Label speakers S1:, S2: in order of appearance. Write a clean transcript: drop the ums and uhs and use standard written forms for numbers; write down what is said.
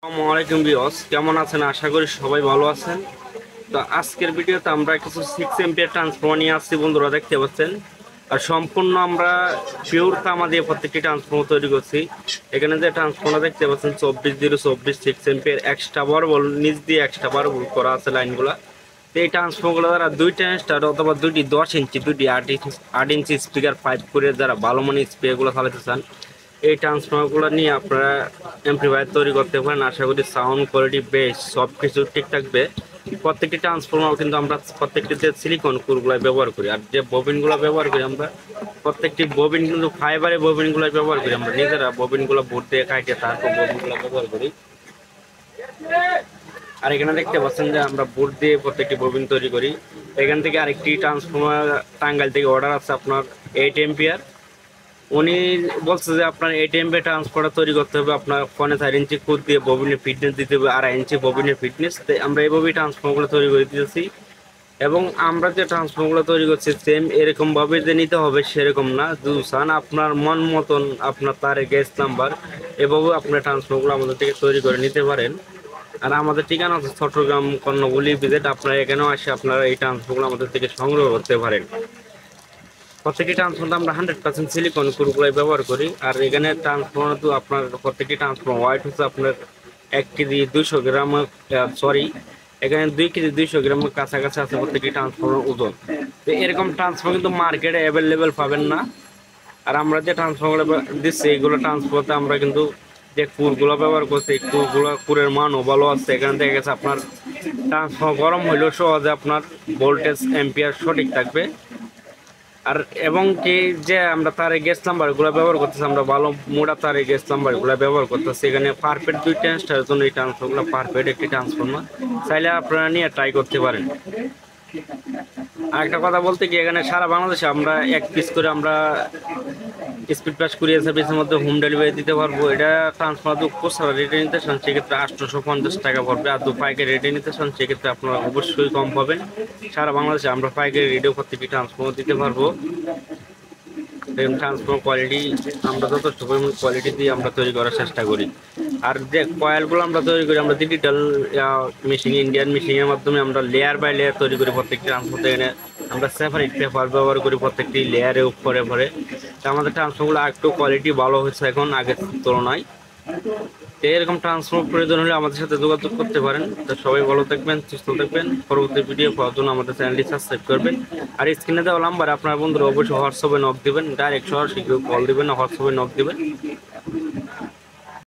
S1: আসসালামু আলাইকুম ভিউয়ার্স, কেমন আছেন? আশা করি সবাই ভালো আছেন। তো আজকের ভিডিওতে আমরা কিছু 6 এম্পিয়ার ট্রান্সফর্মার নিয়ে আসছি বন্ধুরা, দেখতে পাচ্ছেন। আর সম্পূর্ণ আমরা পিওর তামা দিয়ে প্রত্যেকটি ট্রান্সফর্মার তৈরি করছি। এখানে যে ট্রান্সফর্মার দেখতে পাচ্ছেন 24-024 6 এম্পিয়ার এক্সট্রা বার বল নিচ দিয়ে এক্সট্রা বার করা আছে লাইনগুলা। তো এই ট্রান্সফর্মারগুলো দ্বারা দুইটা স্টার অথবা দুইটি 10 ইঞ্চি দুইটি 8 ইঞ্চি স্পিকার 5 করে যারা ভালো মানের স্পিকারগুলো চালাতে চান, এই ট্রান্সফর্মারগুলো নিয়ে আপনারা অ্যাম্প্লিফায়ার তৈরি করতে পারেন। আশা করি সাউন্ড কোয়ালিটি বেশ সব কিছু ঠিক থাকবে। প্রত্যেকটি ট্রান্সফর্মার কিন্তু আমরা প্রত্যেকটিতে সিলিকন কোরগুলো ব্যবহার করি, আর যে ববিনগুলো ব্যবহার করি আমরা প্রত্যেকটি ববিন কিন্তু ফাইবারের ববিনগুলো ব্যবহার করি। আমরা নিজেরা ববিনগুলো ভোট দিয়ে কাটে তারপর ববিনগুলো ব্যবহার করি। আর এখানে দেখতে পাচ্ছেন যে আমরা বোর্ড দিয়ে প্রত্যেকটি ববিন তৈরি করি। এখান থেকে আরেকটি ট্রান্সফর্মার টাঙ্গাইল থেকে অর্ডার আছে আপনার 8 এম্পিয়ার। উনি বলছে যে আপনার 8 এম্পিয়ার ট্রান্সফর্মার তৈরি করতে হবে, আপনার ফোনে 4 ইঞ্চি কোড দিয়ে ববিনের ফিটনেস দিতে হবে, 2.5 ইঞ্চি ববিনের ফিটনেস। আমরা এইভাবেই ট্রান্সফর্মারগুলো তৈরি করে দিতেছি। এবং আমরা যে ট্রান্সফর্মারগুলো তৈরি করছি সেম এরকমভাবে যে নিতে হবে সেরকম না, দুসান আপনার মন মতন আপনার তার গ্যাস নাম্বার এভাবে আপনার ট্রান্সফর্মারগুলো আমাদের থেকে তৈরি করে নিতে পারেন। আর আমাদের ঠিকানা হচ্ছে চট্টগ্রাম কর্ণফুলী ভিজিট। আপনারা এখানেও আসে আপনারা এই ট্রান্সফর্মারগুলো আমাদের থেকে সংগ্রহ করতে পারেন। প্রত্যেকটি ট্রান্সফর্মার আমরা 100% সিলিকন কোরগুলাই ব্যবহার করি। আর এখানে ট্রান্সফর্মার তো আপনার প্রত্যেকটি ট্রান্সফর্মার ওয়াইট হচ্ছে আপনার 1 কেজি 200 গ্রাম, সরি এখানে 2 কেজি 200 গ্রামের কাছাকাছি আছে প্রত্যেকটি ট্রান্সফর্মার ওজন। তো এরকম ট্রান্সফর্মার কিন্তু মার্কেটে অ্যাভেলেবেল পাবেন না। আর আমরা যে ট্রান্সফর্মার দিচ্ছি এইগুলো ট্রান্সফর্মারতে আমরা কিন্তু যে কুরগুলো ব্যবহার করছি এই কুরের মানও ভালো আছে। এখানে দেখা গেছে আপনার ট্রান্সফর্মার গরম হইলেও সহজে আপনার ভোল্টেজ এম্পিয়ার সঠিক থাকবে। আর এবং কি যে আমরা তার গ্যাস নাম্বারগুলো ব্যবহার করতেছি, আমরা ভালো মোটা তার গ্যাস নাম্বারগুলো ব্যবহার করতেছি। এখানে পারফেক্ট 2 ট্রান্সটার জন্য এই ট্রান্সফর্মার পারফেক্ট একটি ট্রান্সফর্মার, চাইলে আপনারা নিয়ে ট্রাই করতে পারেন। আর একটা কথা বলতে কি, এখানে সারা বাংলাদেশে আমরা 1 পিস করে আমরা স্পিড পাস কুরিয়ার সার্ভিসের মধ্যে হোম ডেলিভারি দিতে পারবো। এটা ট্রান্সফার দু খুচরা রেটে নিতে চান সেক্ষেত্রে 850 টাকা পড়বে, আর 2 পাইকারি রেটে নিতে চান সেক্ষেত্রে আপনারা অবশ্যই কম পাবেন। সারা বাংলাদেশে আমরা পাইকারি রেটেও প্রত্যেকটি ট্রান্সফার দিতে পারবো। ট্রান্সফার কোয়ালিটি আমরা যথেষ্ট পরিমাণ কোয়ালিটি দিয়ে আমরা তৈরি করার চেষ্টা করি। আর যে কয়েলগুলো আমরা তৈরি করি আমরা ডিজিটাল মেশিন ইন্ডিয়ান মেশিনের মাধ্যমে আমরা লেয়ার বাই লেয়ার তৈরি করি। প্রত্যেকটি ট্রান্সফার এনে আমরা সেপারেট পেপার ব্যবহার করি প্রত্যেকটি লেয়ারের উপরে পরে। তো আমাদের ট্রান্সফারগুলো একটু কোয়ালিটি ভালো হয়েছে এখন আগের তুলনায়। তো এরকম ট্রান্সফার প্রয়োজন হলে আমাদের সাথে যোগাযোগ করতে পারেন। তো সবাই ভালো থাকবেন, সুস্থ থাকবেন। পরবর্তী ভিডিও পাওয়ার জন্য আমাদের চ্যানেলটি সাবস্ক্রাইব করবেন। আর স্ক্রিনে দেওয়া নাম্বারে আপনার বন্ধুরা অবশ্যই হোয়াটসঅ্যাপে নক দিবেন, ডাইরেক্ট সরাসরি কল দিবেন না, হোয়াটসঅ্যাপে নক দিবেন।